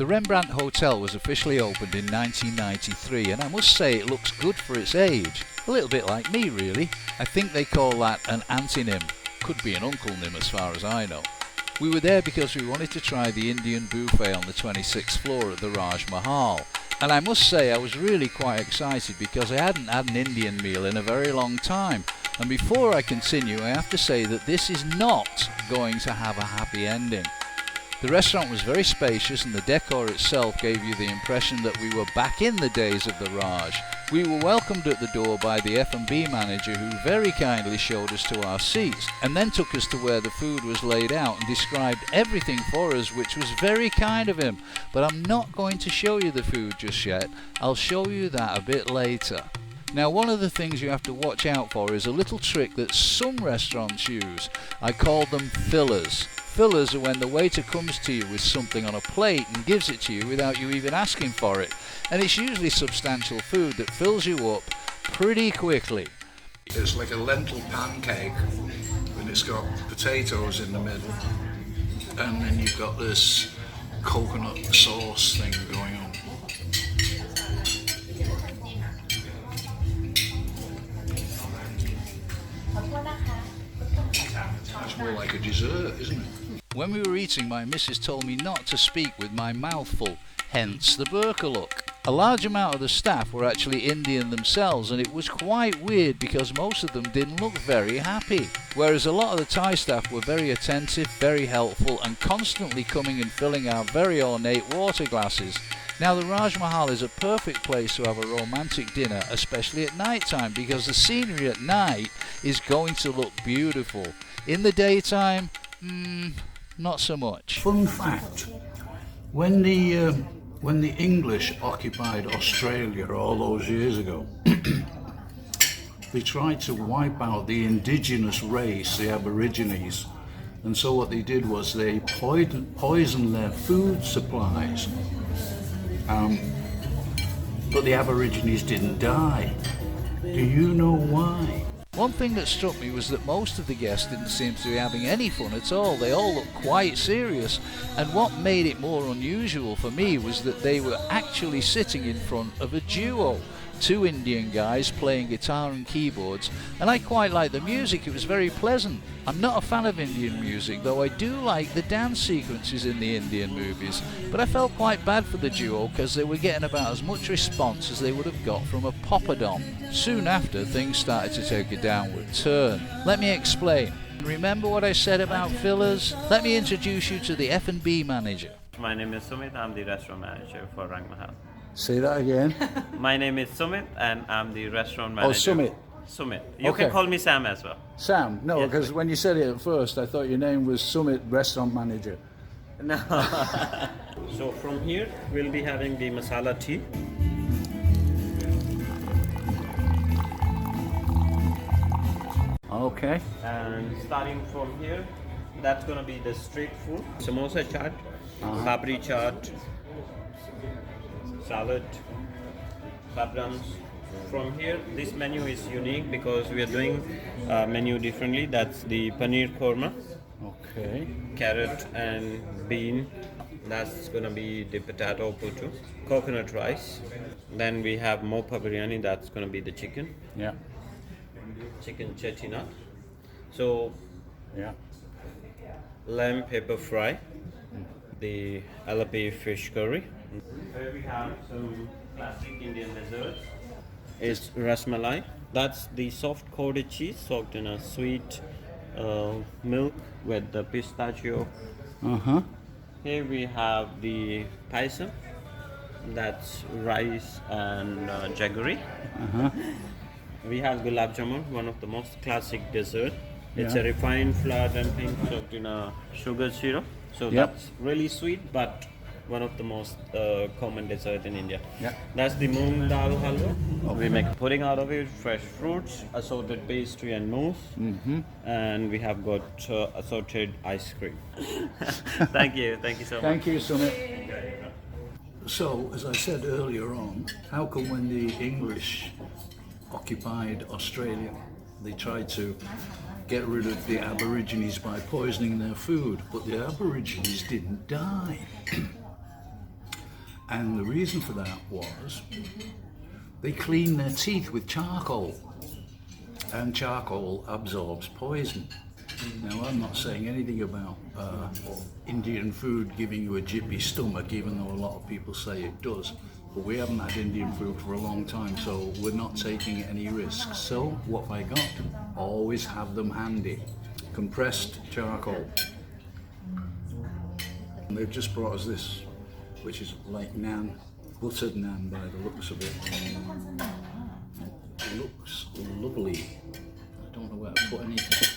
The Rembrandt Hotel was officially opened in 1993, and I must say it looks good for its age. A little bit like me, really. I think they call that an antonym. Could be an uncle nym as far as I know. We were there because we wanted to try the Indian buffet on the 26th floor at the Raj Mahal. And I must say I was really quite excited because I hadn't had an Indian meal in a very long time. And before I continue, I have to say that this is not going to have a happy ending. The restaurant was very spacious and the decor itself gave you the impression that we were back in the days of the Raj. We were welcomed at the door by the F&B manager who very kindly showed us to our seats and then took us to where the food was laid out and described everything for us, which was very kind of him. But I'm not going to show you the food just yet. I'll show you that a bit later. Now, one of the things you have to watch out for is a little trick that some restaurants use. I call them fillers. Fillers are when the waiter comes to you with something on a plate and gives it to you without you even asking for it. And it's usually substantial food that fills you up pretty quickly. It's like a lentil pancake and it's got potatoes in the middle. And then you've got this coconut sauce thing going on. It's more like a dessert, isn't it? When we were eating, my missus told me not to speak with my mouth full, hence the burqa look. A large amount of the staff were actually Indian themselves, and it was quite weird because most of them didn't look very happy. Whereas a lot of the Thai staff were very attentive, very helpful, and constantly coming and filling our very ornate water glasses. Now, the Raj Mahal is a perfect place to have a romantic dinner, especially at night time, because the scenery at night is going to look beautiful. In the daytime, not so much. Fun fact, when the English occupied Australia all those years ago, they tried to wipe out the indigenous race, the Aborigines, and so what they did was they poisoned their food supplies. But the Aborigines didn't die. Do you know why? One thing that struck me was that most of the guests didn't seem to be having any fun at all. They all looked quite serious, and what made it more unusual for me was that they were actually sitting in front of a duo. Two Indian guys playing guitar and keyboards, and I quite liked the music. It was very pleasant. I'm not a fan of Indian music, though I do like the dance sequences in the Indian movies, but I felt quite bad for the duo because they were getting about as much response as they would have got from a poppadom. Soon after, things started to take a downward turn. Let me explain. Remember what I said about fillers? Let me introduce you to the F&B manager. My name is Sumit. I'm the restaurant manager for Raj Mahal. Say that again. My name is Sumit and I'm the restaurant manager. Oh, Sumit. Sumit. You Okay. can call me Sam as well. Sam, no, Yes, because sir. when you said it at first, I thought your name was Summit Restaurant Manager. No. So from here, we'll be having the masala tea. Okay. And starting from here, that's gonna be the street food. Samosa chaat, papri chaat, salad, paprams. From here, this menu is unique because we are doing menu differently. That's the paneer korma, Okay. carrot and bean. That's gonna be the potato putu, coconut rice. Then we have mopa biryani. That's gonna be the chicken Yeah. chettinad. So Yeah. lamb pepper fry, the alapi fish curry. Here we have some classic Indian desserts. It's rasmalai. That's the soft coated cheese soaked in a sweet milk with the pistachio. Uh-huh. Here we have the paisam. That's rice and jaggery. Uh-huh. We have gulab jamun, one of the most classic dessert. It's Yeah. a refined flour dumpling soaked in a sugar syrup. So Yep. that's really sweet, but one of the most common dessert in India. Yeah. That's the moong dal halwa. We make pudding out of it, fresh fruits, assorted pastry and mousse. And we have got assorted ice cream. Thank you so much. Thank you, Summit. So, as I said earlier on, how come when the English occupied Australia, they tried to get rid of the Aborigines by poisoning their food, but the Aborigines didn't die. And the reason for that was they clean their teeth with charcoal, and charcoal absorbs poison. Now, I'm not saying anything about Indian food giving you a jippy stomach, even though a lot of people say it does. But we haven't had Indian food for a long time, so we're not taking any risks. So what have I got? Always have them handy. Compressed charcoal. And they've just brought us this, which is like naan, buttered naan by the looks of it. It looks lovely. I don't know where to put anything.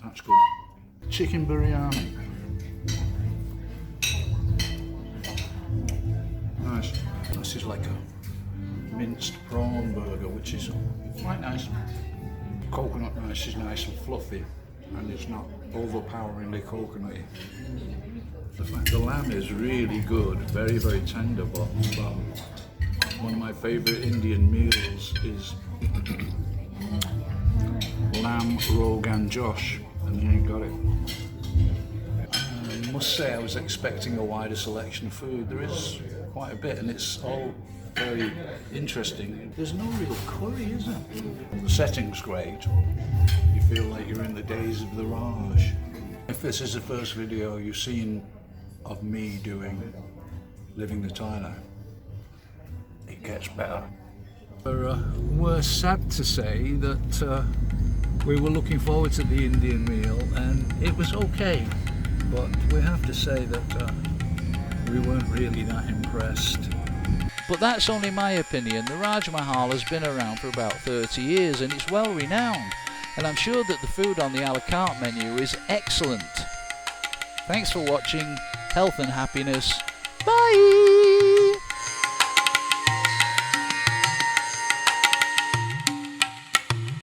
That's good. Chicken biryani. Nice. This is like a minced prawn burger, which is quite nice. Coconut rice is nice and fluffy, and it's not overpoweringly coconutty. The lamb is really good, very, very tender, but one of my favourite Indian meals is lamb rogan josh, and you ain't got it. I must say I was expecting a wider selection of food. There is quite a bit, and it's all very interesting. There's no real curry, is there? The setting's great. You feel like you're in the days of the Raj. If this is the first video you've seen of me doing Living the Thai Life, it gets better. We're sad to say that we were looking forward to the Indian meal, and it was okay, but we have to say that we weren't really that impressed. But that's only my opinion. The Raj Mahal has been around for about 30 years and it's well renowned, and I'm sure that the food on the a la carte menu is excellent. Thanks for watching. Health and happiness. Bye!